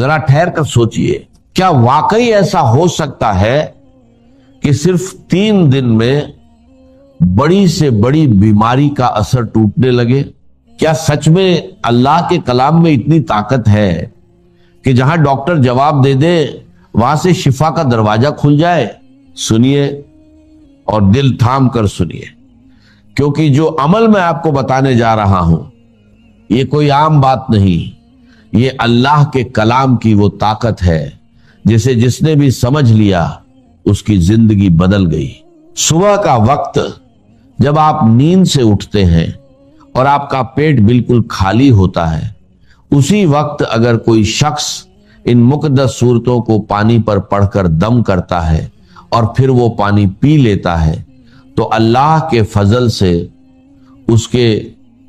जरा ठहर कर सोचिए, क्या वाकई ऐसा हो सकता है कि सिर्फ 3 दिन में बड़ी से बड़ी बीमारी का असर टूटने लगे? क्या सच में अल्लाह के कलाम में इतनी ताकत है कि जहां डॉक्टर जवाब दे दे वहां से शिफा का दरवाजा खुल जाए? सुनिए और दिल थाम कर सुनिए, क्योंकि जो अमल मैं आपको बताने जा रहा हूं ये कोई आम बात नहीं, ये अल्लाह के कलाम की वो ताकत है जिसे जिसने भी समझ लिया उसकी जिंदगी बदल गई। सुबह का वक्त जब आप नींद से उठते हैं और आपका पेट बिल्कुल खाली होता है, उसी वक्त अगर कोई शख्स इन मुकद्दस सूरतों को पानी पर पढ़कर दम करता है और फिर वो पानी पी लेता है, तो अल्लाह के फजल से उसके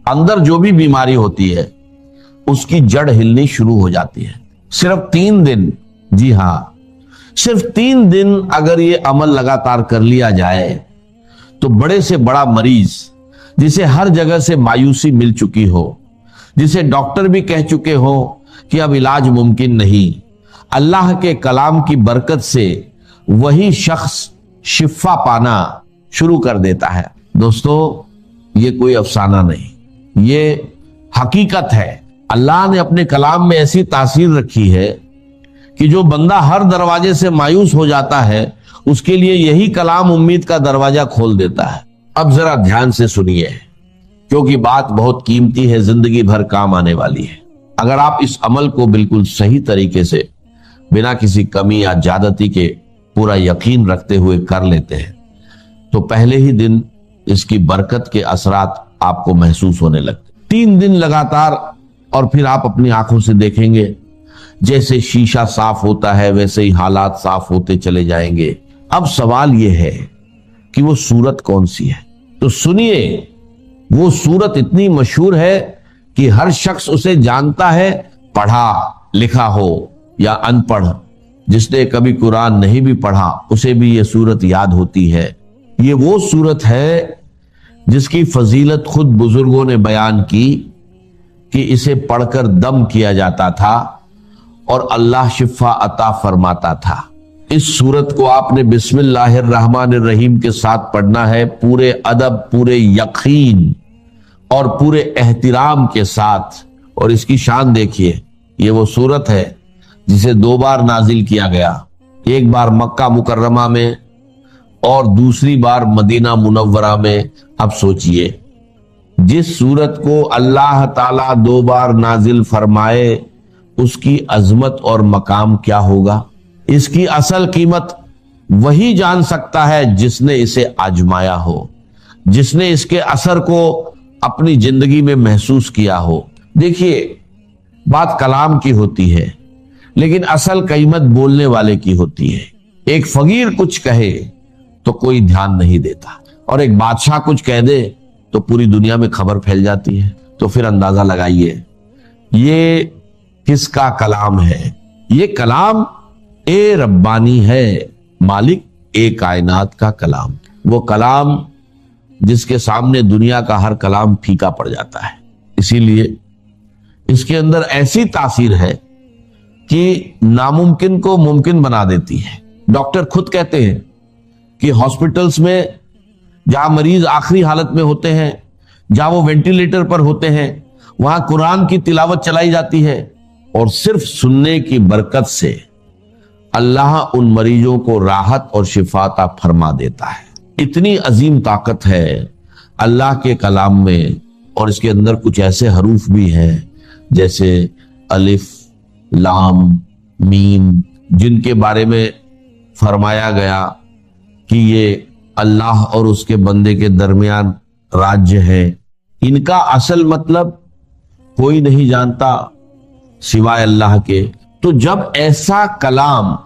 अंदर जो भी बीमारी होती है उसकी जड़ हिलनी शुरू हो जाती है। सिर्फ 3 दिन, जी हां, सिर्फ 3 दिन अगर ये अमल लगातार कर लिया जाए तो बड़े से बड़ा मरीज जिसे हर जगह से मायूसी मिल चुकी हो, जिसे डॉक्टर भी कह चुके हो कि अब इलाज मुमकिन नहीं, अल्लाह के कलाम की बरकत से वही शख्स शिफा पाना शुरू कर देता है। दोस्तों, ये कोई अफसाना नहीं, ये हकीकत है। अल्लाह ने अपने कलाम में ऐसी तासीर रखी है कि जो बंदा हर दरवाजे से मायूस हो जाता है उसके लिए यही कलाम उम्मीद का दरवाजा खोल देता है। अब जरा ध्यान से सुनिए, क्योंकि बात बहुत कीमती है, जिंदगी भर काम आने वाली है। अगर आप इस अमल को बिल्कुल सही तरीके से बिना किसी कमी या ज्यादती के पूरा यकीन रखते हुए कर लेते हैं तो पहले ही दिन इसकी बरकत के असरात आपको महसूस होने लगते। 3 दिन लगातार और फिर आप अपनी आंखों से देखेंगे जैसे शीशा साफ होता है वैसे ही हालात साफ होते चले जाएंगे। अब सवाल यह है कि वो सूरत कौन सी है? तो सुनिए, वो सूरत इतनी मशहूर है कि हर शख्स उसे जानता है, पढ़ा लिखा हो या अनपढ़, जिसने कभी कुरान नहीं भी पढ़ा उसे भी ये सूरत याद होती है। ये वो सूरत है जिसकी फजीलत खुद बुजुर्गों ने बयान की कि इसे पढ़कर दम किया जाता था और अल्लाह शिफा अता फरमाता था। इस सूरत को आपने बिस्मिल्लाहिर्रहमानिर्रहीम के साथ पढ़ना है, पूरे अदब, पूरे यकीन और पूरे एहतिराम के साथ। और इसकी शान देखिए, ये वो सूरत है जिसे 2 बार नाजिल किया गया, एक बार मक्का मुकर्रमा में और दूसरी बार मदीना मुनव्वरा में। अब सोचिए, जिस सूरत को अल्लाह ताला 2 बार नाजिल फरमाए उसकी अजमत और मकाम क्या होगा? इसकी असल कीमत वही जान सकता है जिसने इसे आजमाया हो, जिसने इसके असर को अपनी जिंदगी में महसूस किया हो। देखिए, बात कलाम की होती है लेकिन असल कीमत बोलने वाले की होती है। एक फकीर कुछ कहे तो कोई ध्यान नहीं देता और एक बादशाह कुछ कह दे तो पूरी दुनिया में खबर फैल जाती है। तो फिर अंदाजा लगाइए ये किसका कलाम है? ये कलाम ए रब्बानी है, मालिक ए कायनात का कलाम। वो कलाम जिसके सामने दुनिया का हर कलाम फीका पड़ जाता है। इसीलिए इसके अंदर ऐसी तासीर है कि नामुमकिन को मुमकिन बना देती है। डॉक्टर खुद कहते हैं कि हॉस्पिटल्स में जहां मरीज आखिरी हालत में होते हैं, जहां वो वेंटिलेटर पर होते हैं, वहां कुरान की तिलावत चलाई जाती है और सिर्फ सुनने की बरकत से अल्लाह उन मरीजों को राहत और शिफाता फरमा देता है। इतनी अजीम ताकत है अल्लाह के कलाम में। और इसके अंदर कुछ ऐसे हरूफ भी हैं जैसे अलिफ, लाम, मीम, जिनके बारे में फरमाया गया कि ये अल्लाह और उसके बंदे के दरमियान राज्य है। इनका असल मतलब कोई नहीं जानता सिवाय अल्लाह के। तो जब ऐसा कलाम,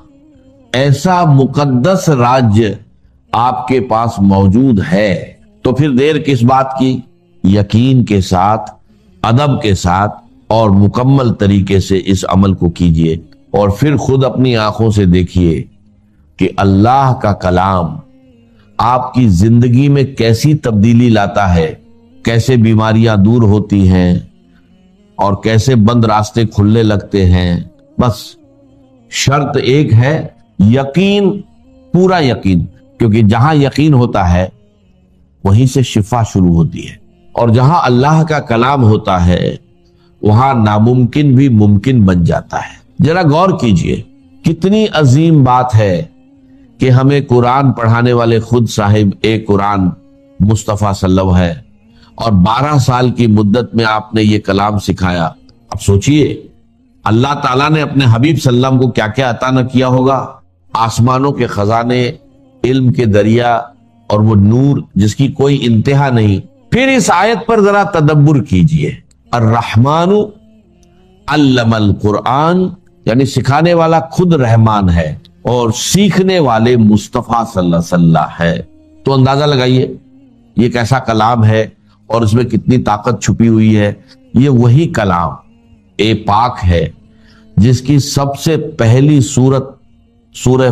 ऐसा मुकद्दस राज्य आपके पास मौजूद है तो फिर देर किस बात की? यकीन के साथ, अदब के साथ और मुकम्मल तरीके से इस अमल को कीजिए और फिर खुद अपनी आंखों से देखिए कि अल्लाह का कलाम आपकी जिंदगी में कैसी तब्दीली लाता है, कैसे बीमारियां दूर होती हैं और कैसे बंद रास्ते खुलने लगते हैं بس شرط ایک ہے، یقین، پورا یقین، کیونکہ جہاں یقین ہوتا ہے وہیں سے شفا شروع ہوتی ہے، اور جہاں اللہ کا کلام ہوتا ہے وہاں ناممکن بھی ممکن بن جاتا ہے۔ ذرا غور کیجئے، کتنی عظیم بات ہے کہ ہمیں قرآن پڑھانے والے خود صاحب ایک قرآن مصطفیٰ صلی اللہ علیہ وسلم ہے، اور 12 سال کی مدت میں آپ نے یہ کلام سکھایا۔ اب سوچئے اللہ تعالیٰ نے اپنے حبیب صلی اللہ علیہ وسلم کو کیا کیا عطا نہ کیا ہوگا، آسمانوں کے خزانے، علم کے دریا، اور وہ نور جس کی کوئی انتہا نہیں۔ پھر اس آیت پر ذرا تدبر کیجئے، الرحمن علم القرآن، یعنی سکھانے والا خود رحمان ہے اور سیکھنے والے مصطفیٰ صلی اللہ علیہ وسلم ہے۔ تو اندازہ لگائیے یہ کیسا کلام ہے اور اس میں کتنی طاقت چھپی ہوئی ہے۔ یہ وہی کلام پاک ہے جس کی سب سے پہلی سورت سورہ